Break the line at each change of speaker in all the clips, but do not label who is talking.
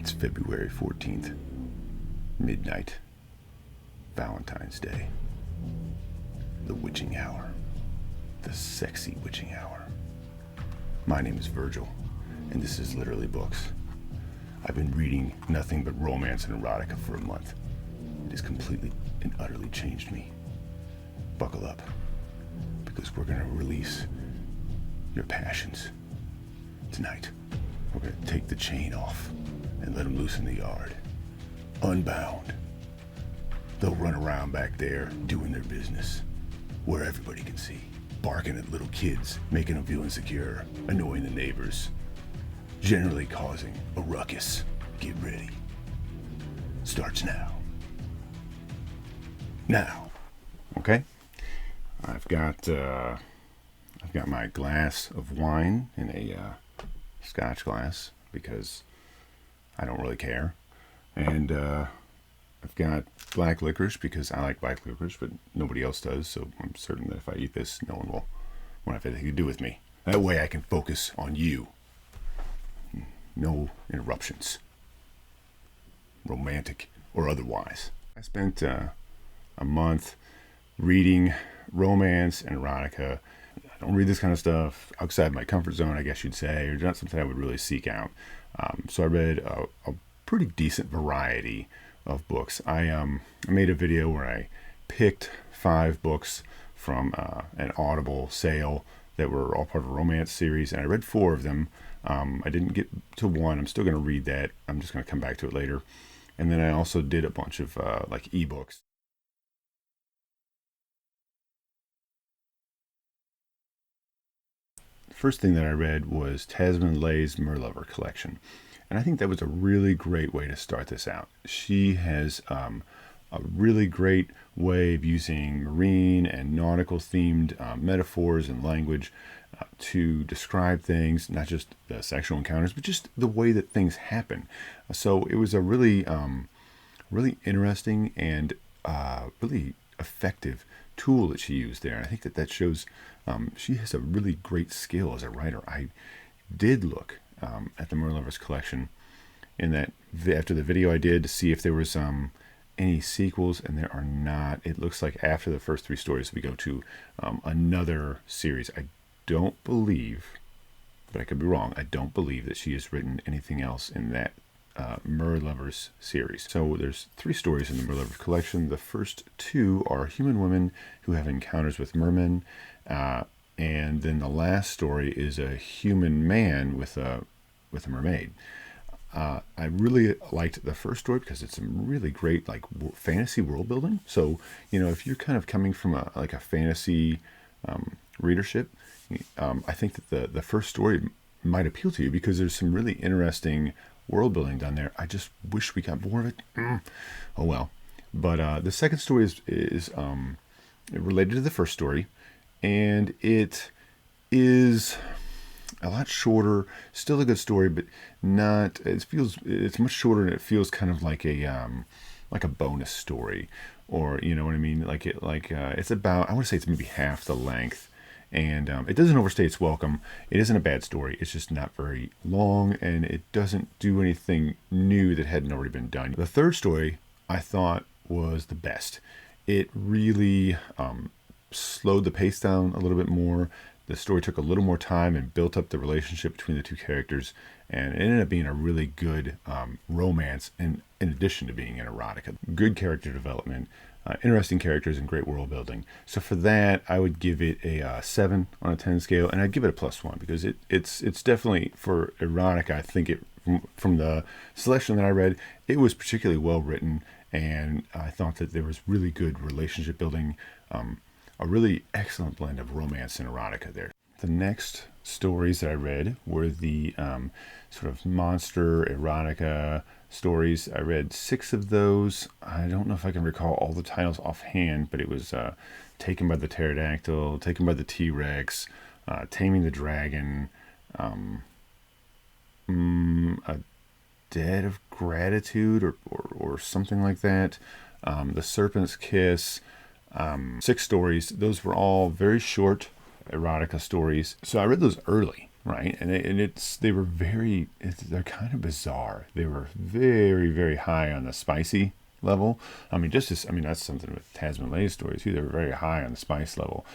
It's February 14th, midnight, Valentine's Day. The witching hour. The sexy witching hour. My name is Virgil, and this is Literally Books. I've been reading nothing but romance and erotica for a month. It has completely and utterly changed me. Buckle up, because we're going to release your passions. Tonight, we're going to take the chain off and let them loose in the yard. Unbound. They'll run around back there doing their business, where everybody can see. Barking at little kids, making them feel insecure, annoying the neighbors, generally causing a ruckus. Get ready. Starts now. Now. Okay? I've got my glass of wine in a Scotch glass because I don't really care. And I've got black licorice because I like black licorice, but nobody else does. So I'm certain that if I eat this, no one will have anything to do with me. That way I can focus on you. No interruptions, romantic or otherwise. I spent a month reading romance and erotica. I don't read this kind of stuff outside my comfort zone, I guess you'd say, or not something I would really seek out. So I read a pretty decent variety of books. I made a video where I picked 5 books from an Audible sale that were all part of a romance series, and I read 4 of them. I didn't get to one. I'm still going to read that. I'm just going to come back to it later. And then I also did a bunch of like ebooks. First thing that I read was Tasman Lay's Merlover collection. And I think that was a really great way to start this out. She has a really great way of using marine and nautical themed metaphors and language to describe things, not just the sexual encounters, but just the way that things happen. So it was a really, really interesting and really effective tool that she used there. And I think that shows she has a really great skill as a writer. I did look at the Merlover's collection in that after the video I did to see if there was any sequels, and there are not. It looks like after the first 3 stories we go to another series. I don't believe, but I could be wrong, I don't believe that she has written anything else in that Merlover's series. So there's 3 stories in the Merlover collection. The first 2 are human women who have encounters with mermen, and then the last story is a human man with a mermaid. I really liked the first story because it's some really great like fantasy world building. So if you're kind of coming from a fantasy readership, I think that the first story might appeal to you because there's some really interesting world building done there. I just wish we got more of it. Oh well. But the second story is related to the first story, and it is a lot shorter. Still a good story, but not. It's much shorter, and it feels kind of like a bonus story, or you know what I mean. It's about. I want to say it's maybe half the length. And it doesn't overstay its welcome. It isn't a bad story. It's just not very long, and it doesn't do anything new that hadn't already been done. The third story I thought was the best. It really slowed the pace down a little bit more. The story took a little more time and built up the relationship between the 2 characters, and it ended up being a really good romance in addition to being an erotica. Good character development. Interesting characters and great world building. So for that, I would give it a 7 on a 10 scale, and I'd give it a +1 because it's definitely, for erotica, I think from the selection that I read, it was particularly well written, and I thought that there was really good relationship building, a really excellent blend of romance and erotica there. The next stories that I read were the sort of monster erotica stories. I read 6 of those. I don't know if I can recall all the titles offhand, but it was Taken by the Pterodactyl, Taken by the T-Rex, Taming the Dragon, A Debt of Gratitude, or something like that, The Serpent's Kiss. 6 stories. Those were all very short erotica stories. So I read those early right? They were they're kind of bizarre. They were very, very high on the spicy level. I mean, that's something with Tasman Lay's stories too. They were very high on the spice level.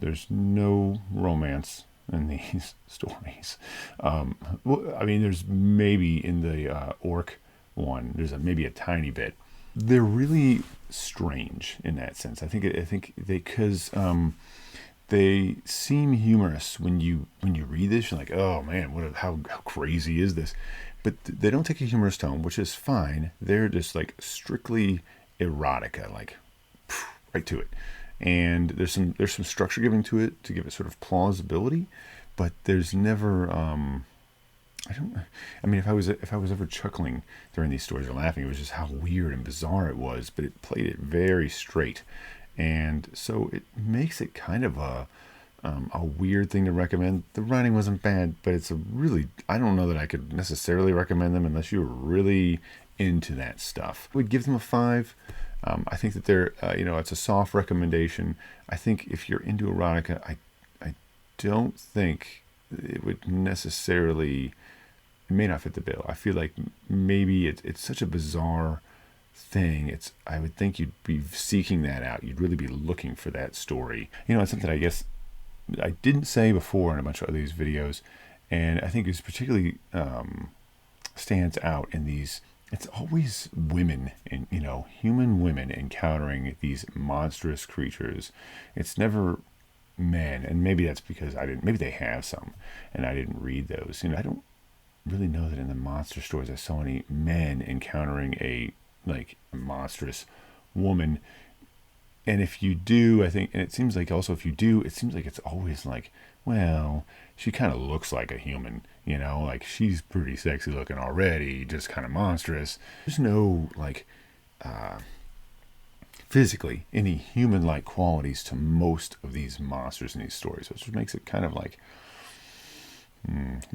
There's no romance in these stories. Well, I mean, there's maybe in the orc one. There's maybe a tiny bit. They're really strange in that sense. I think because they seem humorous when you read this. You're like, oh man, how crazy is this? But they don't take a humorous tone, which is fine. They're just like strictly erotica, like right to it. And there's some structure given to it to give it sort of plausibility, but there's never I mean, if I was ever chuckling during these stories or laughing, it was just how weird and bizarre it was. But it played it very straight, and so it makes it kind of a weird thing to recommend. The writing wasn't bad, but I don't know that I could necessarily recommend them unless you were really into that stuff. I would give them a 5. I think that it's a soft recommendation. I think if you're into erotica, I don't think it would necessarily. It may not fit the bill. I feel like maybe it's such a bizarre thing. I would think you'd be seeking that out. You'd really be looking for that story. It's something I guess I didn't say before in a bunch of these videos, and I think it's particularly stands out in these. It's always women, and human women encountering these monstrous creatures. It's never men, and maybe that's because I didn't. Maybe they have some, and I didn't read those. I don't really know that in the monster stories I saw any men encountering a monstrous woman. And if you do, I think, and it seems like also if you do, it seems like it's always like, well, she kind of looks like a human, like she's pretty sexy looking already, just kind of monstrous. There's no physically any human-like qualities to most of these monsters in these stories, which makes it kind of like,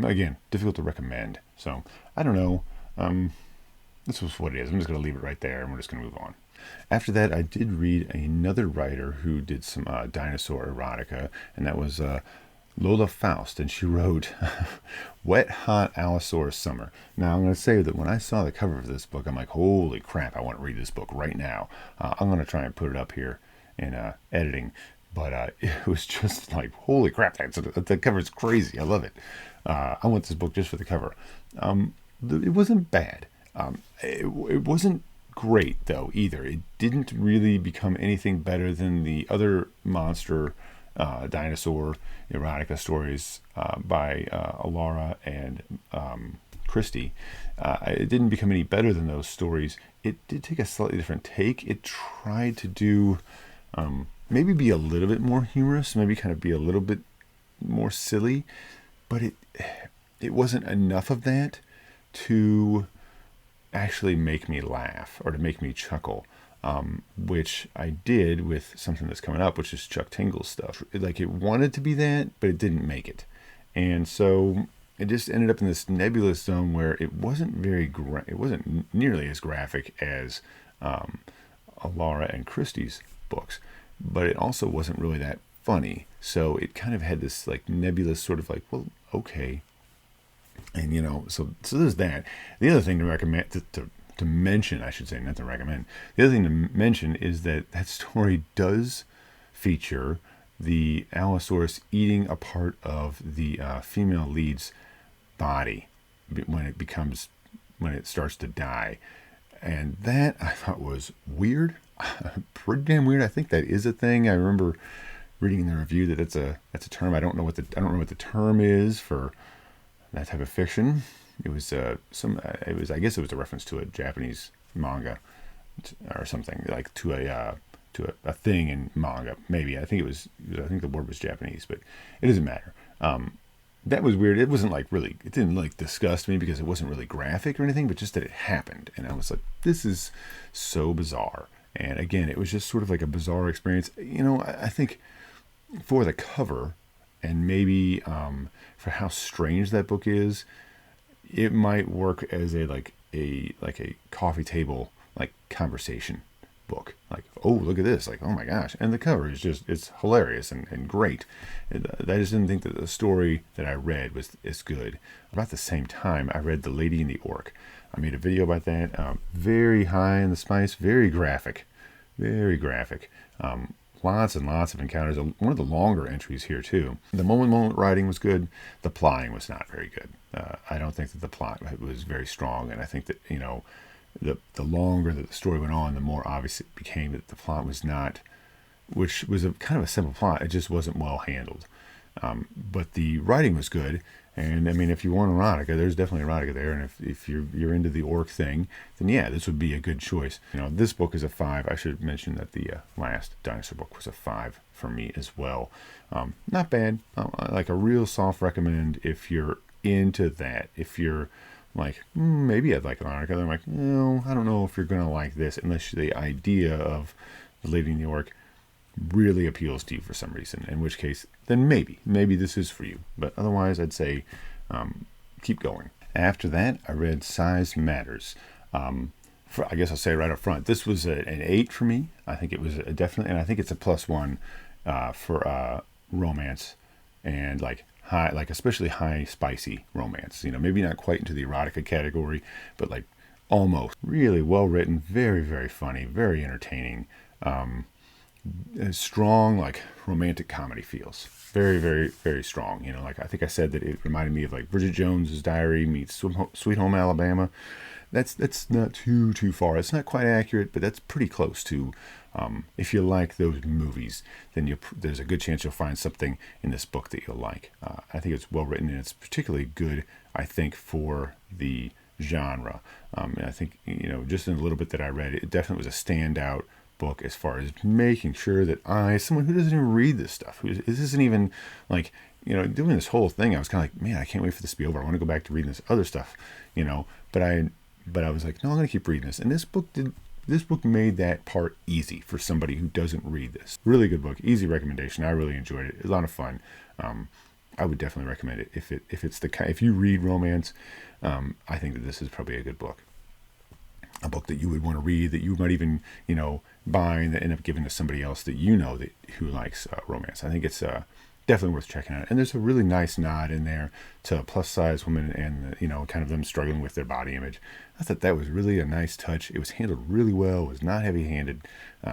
again, difficult to recommend. So I don't know. This was what it is. I'm just going to leave it right there, and we're just going to move on. After that, I did read another writer who did some dinosaur erotica, and that was Lola Faust, and she wrote Wet Hot Allosaurus Summer. Now, I'm going to say that when I saw the cover of this book, I'm like, holy crap, I want to read this book right now. I'm going to try and put it up here in editing, but it was just like, holy crap, the cover is crazy. I love it. I want this book just for the cover. It wasn't bad. It wasn't great, though, either. It didn't really become anything better than the other monster dinosaur erotica stories by Alara and Christie. It didn't become any better than those stories. It did take a slightly different take. It tried to do maybe be a little bit more humorous, maybe kind of be a little bit more silly, but it wasn't enough of that to actually make me laugh or to make me chuckle, which I did with something that's coming up, which is Chuck Tingle's stuff. It wanted to be that, but it didn't make it. And so it just ended up in this nebulous zone where it wasn't it wasn't nearly as graphic as Alara and Christie's books, but it also wasn't really that funny. So it kind of had this nebulous sort of well, okay. And so there's that. The other thing to recommend to mention, I should say, not to recommend. The other thing to mention is that story does feature the Allosaurus eating a part of the female lead's body when it starts to die, and that I thought was weird, pretty damn weird. I think that is a thing. I remember reading in the review that that's a term. I don't know what the term is for that type of fiction. It was I guess it was a reference to a Japanese manga or something, to a thing in manga. Maybe I think the word was Japanese, but it doesn't matter. That was weird. It wasn't really, it didn't disgust me because it wasn't really graphic or anything, but just that it happened, and I was like, this is so bizarre. And again, it was just sort of a bizarre experience. I think for the cover, and maybe for how strange that book is, it might work as a coffee table conversation book. Like, oh, look at this. Like, oh my gosh. And the cover is just, it's hilarious and great. I just didn't think that the story that I read was as good. About the same time, I read The Lady and the Orc. I made a video about that. Very high in the spice, very graphic. Very graphic. Lots and lots of encounters. One of the longer entries here, too. The moment writing was good. The plotting was not very good. I don't think that the plot was very strong. And I think that, you know, the longer that the story went on, the more obvious it became that the plot was not, which was a kind of a simple plot. It just wasn't well handled. But the writing was good. And I mean, if you want erotica, there's definitely erotica there. And if you're into the orc thing, then yeah, this would be a good choice. You know, this book is a 5. I should mention that the last dinosaur book was a 5 for me as well. Not bad. Like a real soft recommend if you're into that. If you're like, maybe I'd like erotica. I'm like, no, I don't know if you're gonna like this unless the idea of The Lady in the Orc really appeals to you for some reason, in which case then maybe this is for you, but otherwise I'd say keep going. After that, I read Size Matters. I guess I'll say right up front, this was an 8 for me. I think it was definitely, and I think it's a +1 for romance and like high, like especially high spicy romance, you know, maybe not quite into the erotica category, but like almost. Really well written, very, very funny, very entertaining. Strong, like romantic comedy feels. Very, very, very strong. You know, like I think I said that it reminded me of like Bridget Jones's Diary meets Sweet Home Alabama. That's not too far. It's not quite accurate, but that's pretty close to. If you like those movies, then there's a good chance you'll find something in this book that you'll like. I think it's well written and it's particularly good, I think, for the genre. And I think, you know, just in a little bit that I read, it definitely was a standout book as far as making sure that someone who doesn't even read this stuff, this isn't even like, you know, doing this whole thing, I was kind of like, man, I can't wait for this to be over. I want to go back to reading this other stuff, you know, but I was like, no, I'm going to keep reading this. And this book made that part easy for somebody who doesn't read this. Really good book, easy recommendation. I really enjoyed it. It's a lot of fun. I would definitely recommend it if you read romance. I think that this is probably a good book. A book that you would want to read, that you might even, you know, buy and end up giving to somebody else that you know who likes romance. I think it's definitely worth checking out. And there's a really nice nod in there to plus size women and, you know, kind of them struggling with their body image. I thought that was really a nice touch. It was handled really well. It was not heavy-handed.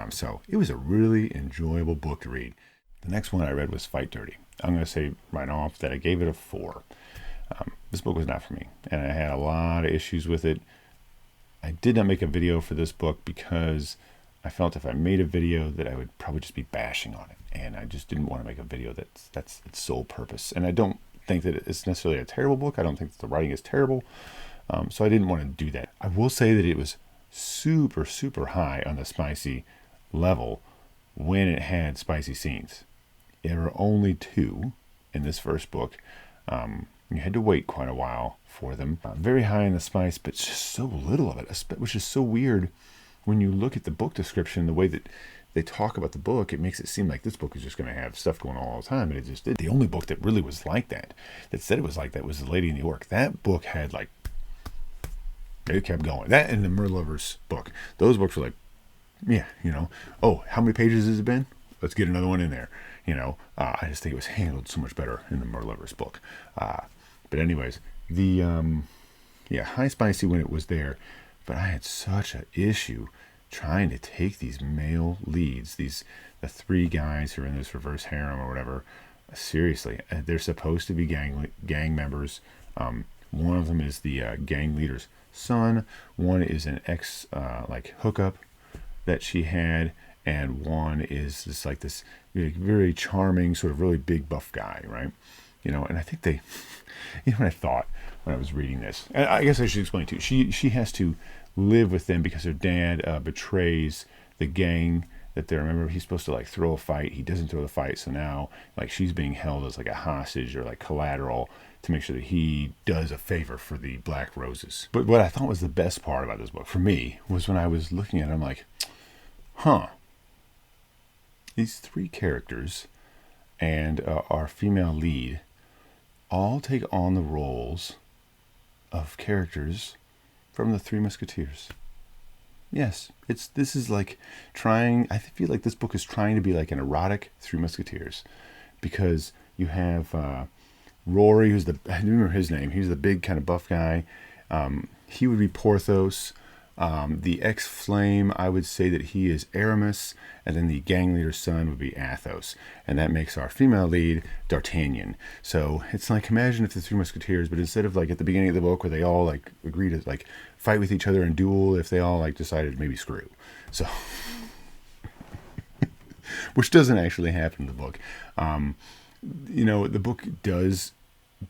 So it was a really enjoyable book to read. The next one I read was Fight Dirty. I'm going to say right off that I gave it a 4. This book was not for me, and I had a lot of issues with it. I did not make a video for this book because I felt if I made a video that I would probably just be bashing on it. And I just didn't want to make a video that's its sole purpose. And I don't think that it's necessarily a terrible book. I don't think that the writing is terrible. So I didn't want to do that. I will say that it was super, super high on the spicy level when it had spicy scenes. There were only 2 in this first book. You had to wait quite a while for them. Very high in the spice, but just so little of it, which is so weird when you look at the book description, the way that they talk about the book. It makes it seem like this book is just going to have stuff going on all the time, and it just did. The only book that really was like that said it was like that, was The Lady in the Orc. That book had like, it kept going. That and the Murlovers book. Those books were like, yeah, you know, oh, how many pages has it been? Let's get another one in there. You know, I just think it was handled so much better in the Murlovers book. But anyways, the high spicy when it was there, but I had such an issue trying to take these male leads, the 3 guys who are in this reverse harem or whatever, seriously. They're supposed to be gang members. One of them is the gang leader's son. One is an ex hookup that she had, and one is just like this very charming, sort of really big buff guy, right? You know, and I think they, you know what I thought when I was reading this? And I guess I should explain too. She has to live with them because her dad betrays the gang that they're, remember, he's supposed to like throw a fight. He doesn't throw the fight. So now like she's being held as like a hostage or like collateral to make sure that he does a favor for the Black Roses. But what I thought was the best part about this book for me was when I was looking at it, I'm like, these 3 characters and our female lead all take on the roles of characters from the 3 Musketeers. Yes, this is like trying. I feel like this book is trying to be like an erotic Three Musketeers, because you have Rory, who's the I don't remember his name. He's the big kind of buff guy. He would be Porthos. The ex-flame, I would say that he is Aramis, and then the gang leader's son would be Athos, and that makes our female lead D'Artagnan. So it's like, imagine if the Three Musketeers, but instead of like at the beginning of the book where they all like agree to like fight with each other and duel, if they all like decided maybe screw. So, which doesn't actually happen in the book. The book does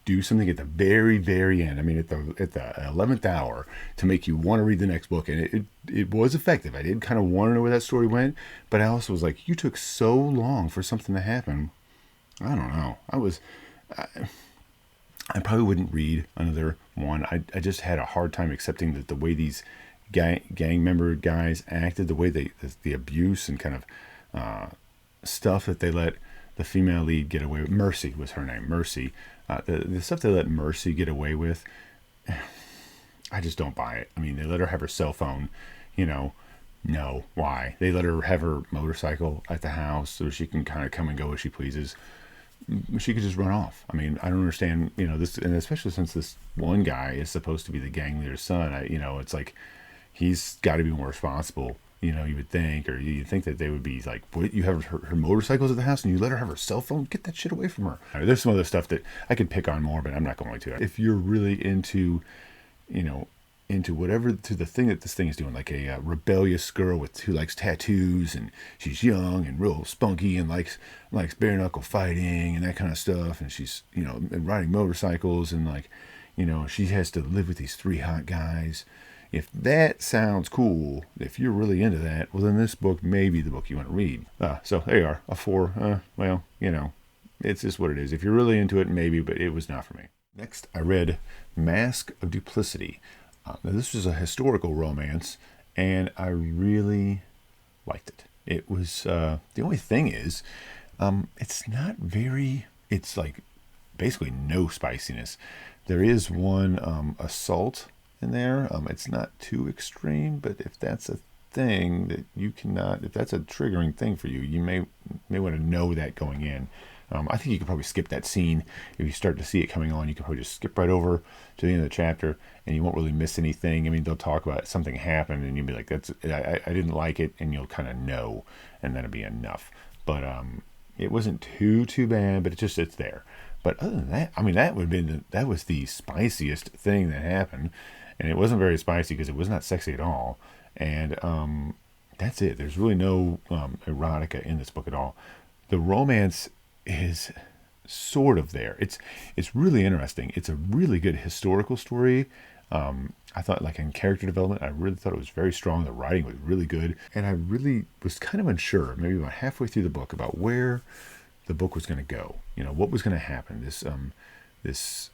do something at the very, very end. I mean, at the 11th hour, to make you want to read the next book, and it was effective. I did kind of want to know where that story went, but I also was like, you took so long for something to happen. I don't know. I probably wouldn't read another one. I just had a hard time accepting that the way these gang member guys acted, the way the abuse and kind of stuff that they let the female lead get away with. Mercy was her name. Mercy. The stuff they let Mercy get away with, I just don't buy it. I mean, they let her have her cell phone, no, why? They let her have her motorcycle at the house so she can kind of come and go as she pleases. She could just run off. I mean, I don't understand, this, and especially since this one guy is supposed to be the gang leader's son, it's like, he's got to be more responsible. You would think, or you'd think that they would be like, what, you have her motorcycles at the house and you let her have her cell phone? Get that shit away from her. There's some other stuff that I could pick on more, but I'm not going to. If you're really into whatever, to the thing that this thing is doing, like a rebellious girl who likes tattoos, and she's young and real spunky and likes bare knuckle fighting and that kind of stuff, and she's, riding motorcycles, and she has to live with these three hot guys. If that sounds cool, if you're really into that, well, then this book may be the book you want to read. So there you are, a 4. Well, it's just what it is. If you're really into it, maybe, but it was not for me. Next, I read Mask of Duplicity. Now, this was a historical romance, and I really liked it. It was, the only thing is, it's not very, it's like basically no spiciness. There is one assault in there. It's not too extreme, but if that's a thing that you cannot, if that's a triggering thing for you, you may want to know that going in. I think you could probably skip that scene. If you start to see it coming on, you can probably just skip right over to the end of the chapter, and you won't really miss anything. I mean, they'll talk about something happened, and you'll be like, I didn't like it, and you'll kind of know, and that'll be enough. But it wasn't too bad, but it's there. But other than that, I mean, that was the spiciest thing that happened. And it wasn't very spicy because it was not sexy at all. And that's it. There's really no erotica in this book at all. The romance is sort of there. It's really interesting. It's a really good historical story. I thought, like, in character development, I really thought it was very strong. The writing was really good. And I really was kind of unsure, maybe about halfway through the book, about where the book was going to go. What was going to happen. This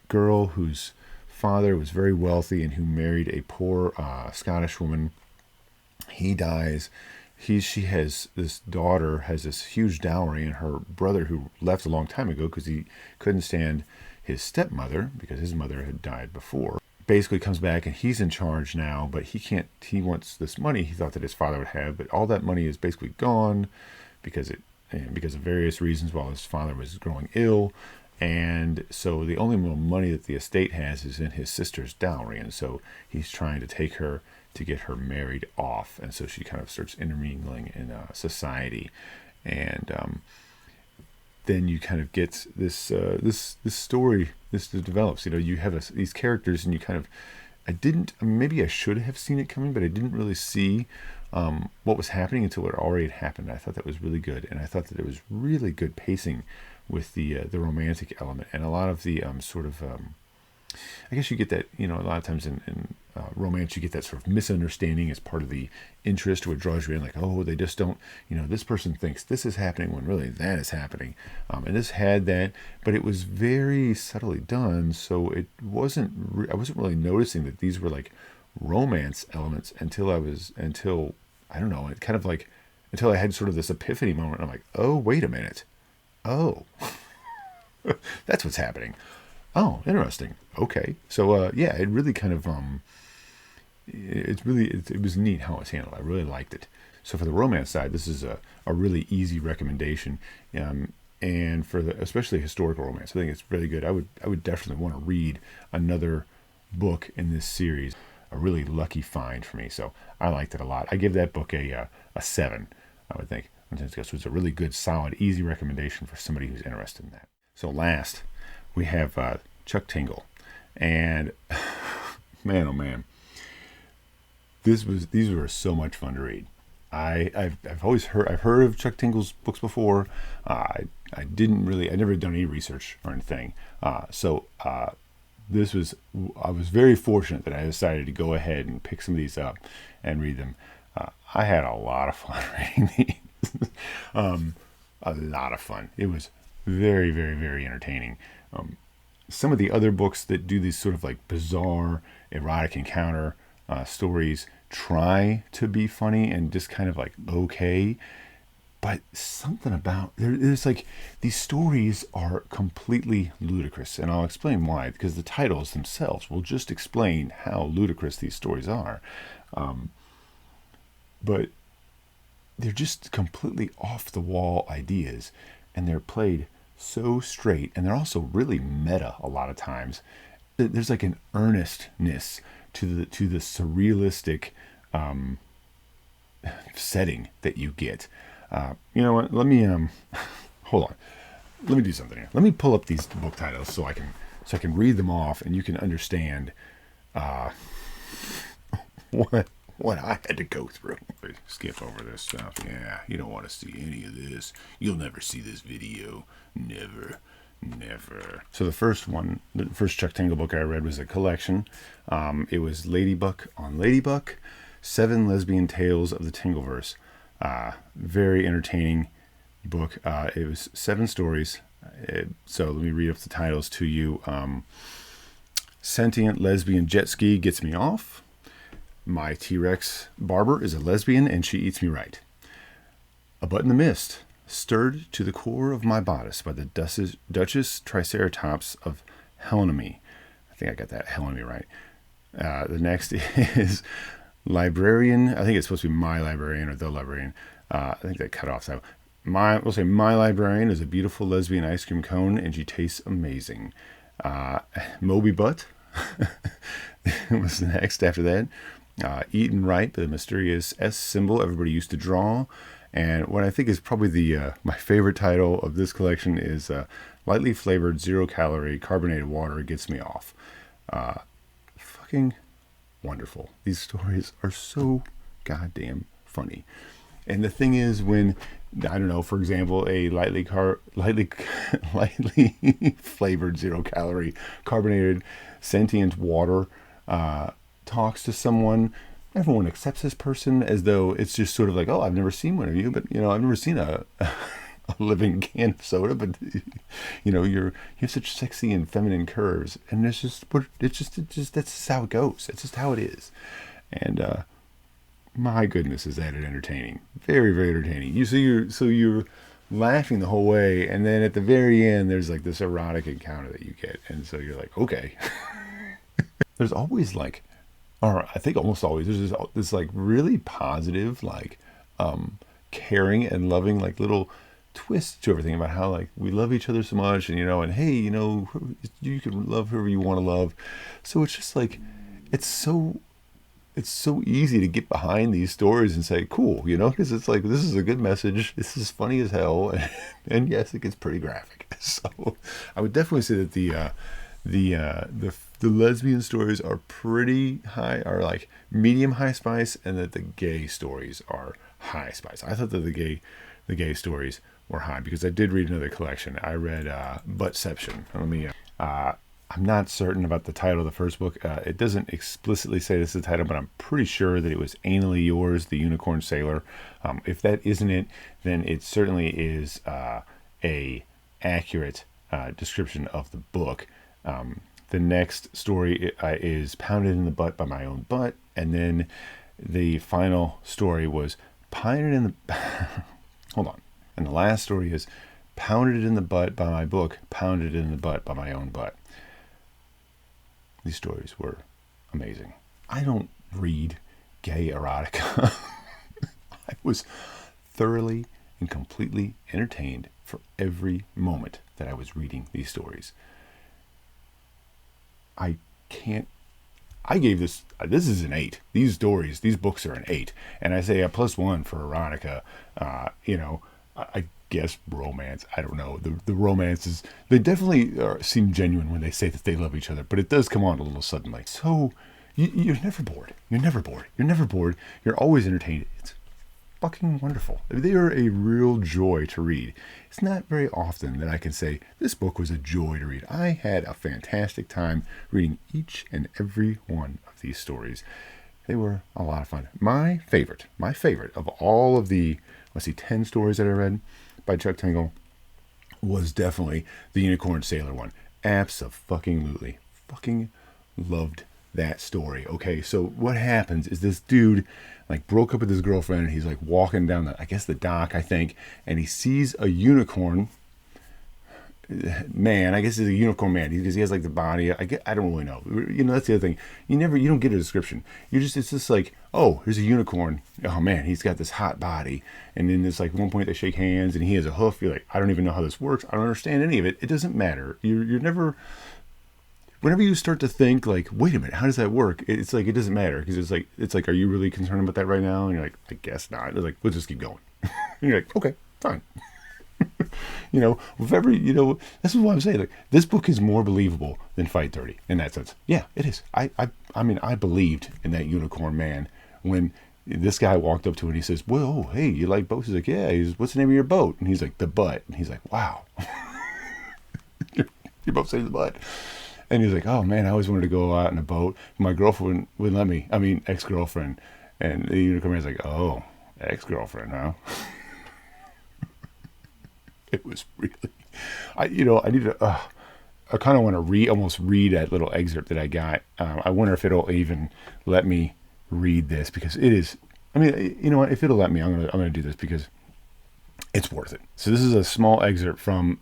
girl whose father was very wealthy and who married a poor Scottish woman. He dies. She has this daughter, has this huge dowry, and her brother, who left a long time ago because he couldn't stand his stepmother because his mother had died before, basically comes back, and he's in charge now, but he wants this money he thought that his father would have, but all that money is basically gone because of various reasons while his father was growing ill. And so the only money that the estate has is in his sister's dowry. And so he's trying to take her to get her married off. And so she kind of starts intermingling in society. And then you kind of get this story, this develops. You have these characters, and you kind of, maybe I should have seen it coming, but I didn't really see what was happening until it already had happened. I thought that was really good. And I thought that it was really good pacing with the romantic element, and a lot of the I guess you get that, a lot of times in romance, you get that sort of misunderstanding as part of the interest, what draws you in, like, oh, they just don't, this person thinks this is happening when really that is happening. And this had that, but it was very subtly done, so I wasn't really noticing that these were like romance elements until I don't know, it kind of like, until I had sort of this epiphany moment. I'm like, oh, wait a minute. Oh, that's what's happening. Oh, interesting. Okay. So, yeah, it really kind of, it was neat how it's handled. I really liked it. So for the romance side, this is a really easy recommendation. And for especially historical romance, I think it's really good. I would definitely want to read another book in this series. A really lucky find for me. So I liked it a lot. I give that book a 7, I would think. So it's a really good, solid, easy recommendation for somebody who's interested in that. So last, we have Chuck Tingle. And man, oh man, these were so much fun to read. I've heard of Chuck Tingle's books before. I never done any research or anything. I was very fortunate that I decided to go ahead and pick some of these up and read them. I had a lot of fun reading these. A lot of fun. It was very, very, very entertaining. Some of the other books that do these sort of like bizarre erotic encounter stories try to be funny and just kind of like okay, but something about there's like these stories are completely ludicrous, and I'll explain why, because the titles themselves will just explain how ludicrous these stories are. But they're just completely off the wall ideas, and they're played so straight, and they're also really meta a lot of times. There's like an earnestness to the surrealistic setting that you get. You know what? Let me hold on. Let me do something here. Let me pull up these book titles so I can read them off, and you can understand what I had to go through. Skip over this stuff. Yeah, you don't want to see any of this. You'll never see this video. Never. So the first Chuck Tingle book I read was a collection. It was Ladybuck on Ladybuck, 7 Lesbian Tales of the Tingleverse. Very entertaining book. It was 7 stories. So let me read up the titles to you. Sentient Lesbian Jet Ski Gets Me Off. My T-Rex Barber is a lesbian and she eats me right. A Butt in the Mist, stirred to the core of my bodice by the Duchess Triceratops of Helenomy. I think I got that Helenomy right. The next is Librarian. I think it's supposed to be My Librarian or The Librarian. I think they cut off. So we'll say My Librarian is a beautiful lesbian ice cream cone and she tastes amazing. Moby Butt was the next after that. Eaten Right, the mysterious S symbol everybody used to draw. And what I think is probably my favorite title of this collection is Lightly Flavored 0-Calorie Carbonated Water Gets Me Off. Fucking wonderful. These stories are so goddamn funny. And the thing is, when, I don't know, for example, a lightly flavored 0-calorie carbonated sentient water talks to someone, everyone accepts this person as though it's just sort of like, oh, I've never seen one of you, but I've never seen a living can of soda, but you have such sexy and feminine curves, and it's just that's just how it goes. It's just how it is. And my goodness, is that entertaining? Very, very entertaining. You're laughing the whole way, and then at the very end, there's like this erotic encounter that you get, and so you're like, okay. There's always like, or I think almost always, there's this like really positive, like caring and loving, like little twists to everything about how like we love each other so much, and and hey, you can love whoever you want to love. So it's just like it's so easy to get behind these stories and say cool, because it's like, this is a good message, this is funny as hell, and yes, it gets pretty graphic. So I would definitely say that the lesbian stories are pretty high, are like medium high spice, and that the gay stories are high spice. I thought that the gay stories were high, because I did read another collection. I read Buttception. I'm not certain about the title of the first book. It doesn't explicitly say this is the title, but I'm pretty sure that it was Anally Yours, the Unicorn Sailor. If that isn't it, then it certainly is a accurate description of the book. The next story is Pounded in the Butt by My Own Butt, and then the final story was Pounded in the hold on. And the last story is Pounded in the Butt by my book, Pounded in the Butt by My Own Butt. These stories were amazing. I don't read gay erotica. I was thoroughly and completely entertained for every moment that I was reading these stories. I can't. I gave this is an 8. These books are an 8. And I say a +1 for erotica. I guess romance. I don't know. The romances, they definitely seem genuine when they say that they love each other, but it does come on a little suddenly. So you're never bored. You're never bored. You're never bored. You're always entertained. It's fucking wonderful. They are a real joy to read. It's not very often that I can say this book was a joy to read. I had a fantastic time reading each and every one of these stories. They were a lot of fun. My favorite of all of the 10 stories that I read by Chuck Tingle was definitely the Unicorn Sailor one. Abso-fucking-lutely. Fucking loved that story. Okay, so what happens is this dude broke up with his girlfriend, and he's walking down the dock, I think, and he sees a unicorn man. I guess he's a unicorn man because he has the body. I don't really know. That's the other thing. You don't get a description. It's just oh, here's a unicorn. Oh man, he's got this hot body. And then there's one point they shake hands, and he has a hoof. You're I don't even know how this works. I don't understand any of it. It doesn't matter. You're never. Whenever you start to think wait a minute, how does that work? It's it doesn't matter because it's are you really concerned about that right now? And you're I guess not. It's we'll just keep going. And you're okay, fine. If ever, this is what I'm saying. This book is more believable than Fight 30 in that sense. Yeah, it is. I mean, I believed in that unicorn man when this guy walked up to him and he says, "Well, hey, you like boats?" He's yeah. He's, "What's the name of your boat?" And he's "The Butt." And he's "Wow." Your boat says The Butt. And he's "Oh man, I always wanted to go out in a boat. My girlfriend wouldn't let me. I mean, ex-girlfriend." And the unicorn man's "Oh, ex-girlfriend, huh?" It was really, I need to, I kind of want to almost read that little excerpt that I got. I wonder if it'll even let me read this because it is, I mean, what, if it'll let me, I'm going to do this because it's worth it. So this is a small excerpt from,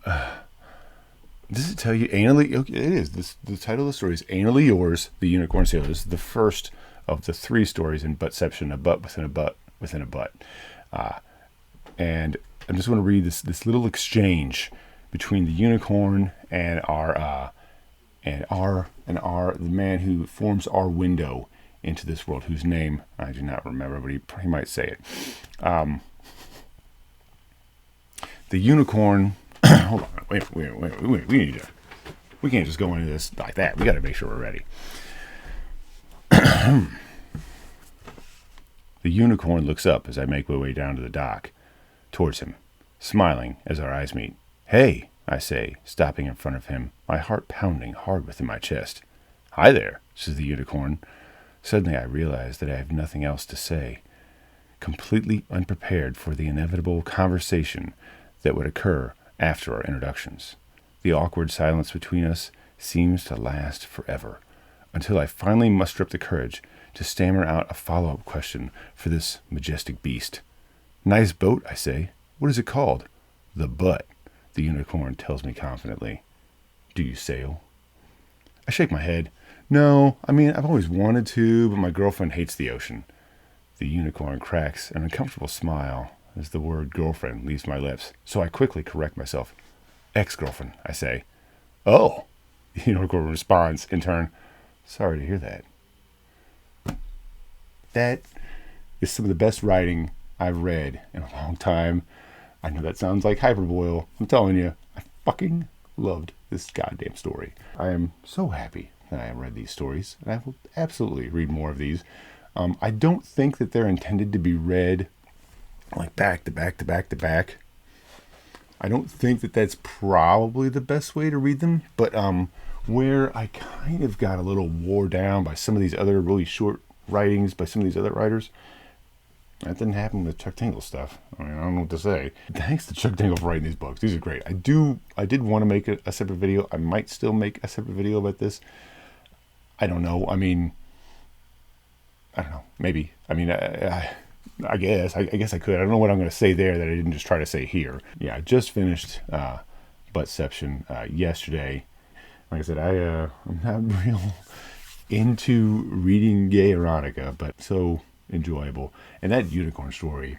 does it tell you anally? Okay, it is. The title of the story is Anally Yours, The Unicorn Sailor. This is the first of the 3 stories in Buttception, a butt within a butt within a butt. And I'm just going to read this little exchange between the unicorn and the man who forms our window into this world, whose name I do not remember, but he might say it. The unicorn. Hold on, wait. We can't just go into this like that. We got to make sure we're ready. The unicorn looks up as I make my way down to the dock towards him, smiling as our eyes meet. "Hey," I say, stopping in front of him, my heart pounding hard within my chest. "Hi there," says the unicorn. Suddenly I realize that I have nothing else to say, completely unprepared for the inevitable conversation that would occur after our introductions. The awkward silence between us seems to last forever, until I finally muster up the courage to stammer out a follow-up question for this majestic beast. "Nice boat," I say. "What is it called?" "The Butt," the unicorn tells me confidently. "Do you sail?" I shake my head. "No, I mean, I've always wanted to, but my girlfriend hates the ocean." The unicorn cracks an uncomfortable smile as the word girlfriend leaves my lips, so I quickly correct myself. "Ex-girlfriend," I say. "Oh," the unicorn responds in turn. "Sorry to hear that." That is some of the best writing I've read in a long time. I know that sounds like hyperbole. I'm telling you, I fucking loved this goddamn story. I am so happy that I have read these stories, and I will absolutely read more of these. I don't think that they're intended to be read back to back to back to back. I don't think that that's probably the best way to read them, but where I kind of got a little wore down by some of these other really short writings by some of these other writers. That didn't happen with Chuck Tingle stuff. I mean, I don't know what to say. Thanks to Chuck Tingle for writing these books. These are great. I did want to make a separate video. I might still make a separate video about this. I don't know. I mean, I don't know. Maybe. I mean, I guess I could. I don't know what I'm going to say there that I didn't just try to say here. Yeah, I just finished Buttception yesterday. Like I said, I'm not real into reading gay erotica, but so enjoyable. And that unicorn story,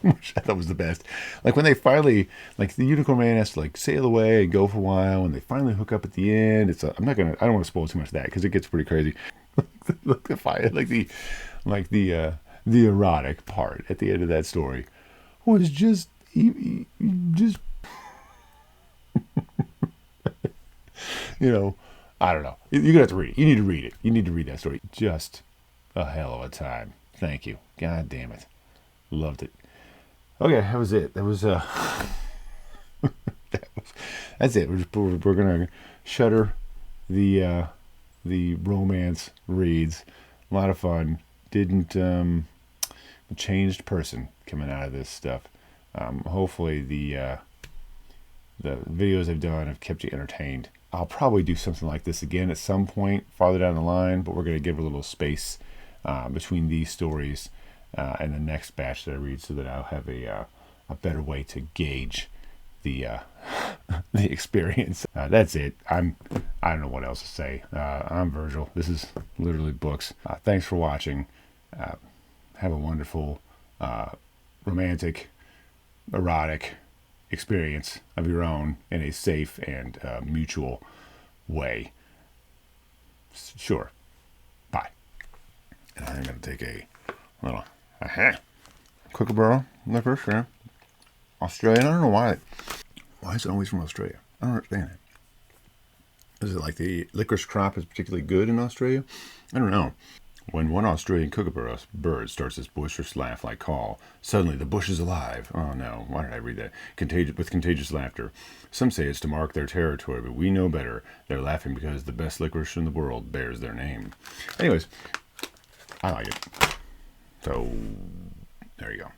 which I thought was the best. Like when they finally, like the unicorn man has to like sail away and go for a while, and they finally hook up at the end. It's I'm not gonna, I don't want to spoil too much of that because it gets pretty crazy. Like the fire, the erotic part at the end of that story was just just you know, I don't know. You're gonna have to read it. You need to read it. You need to read that story. Just a hell of a time. Thank you. God damn it. Loved it. Okay, that was it. That was that's it. We're gonna shutter the romance reads. A lot of fun. Didn't a changed person coming out of this stuff. Hopefully the videos I've done have kept you entertained. I'll probably do something like this again at some point farther down the line, but we're going to give a little space between these stories and the next batch that I read, so that I'll have a better way to gauge the the experience. That's it. I don't know what else to say. I'm Virgil. This is literally books. Thanks for watching. Have a wonderful romantic, erotic experience of your own in a safe and mutual way. Sure. Bye. And I'm going to take a little Kookaburra licorice. Yeah. Australian. I don't know why. Why is it always from Australia? I don't understand it. Is it like the licorice crop is particularly good in Australia? I don't know. When one Australian kookaburra bird starts its boisterous laugh-like call, suddenly the bush is alive. Oh no, why did I read that? With contagious laughter. Some say it's to mark their territory, but we know better. They're laughing because the best licorice in the world bears their name. Anyways, I like it. So, there you go.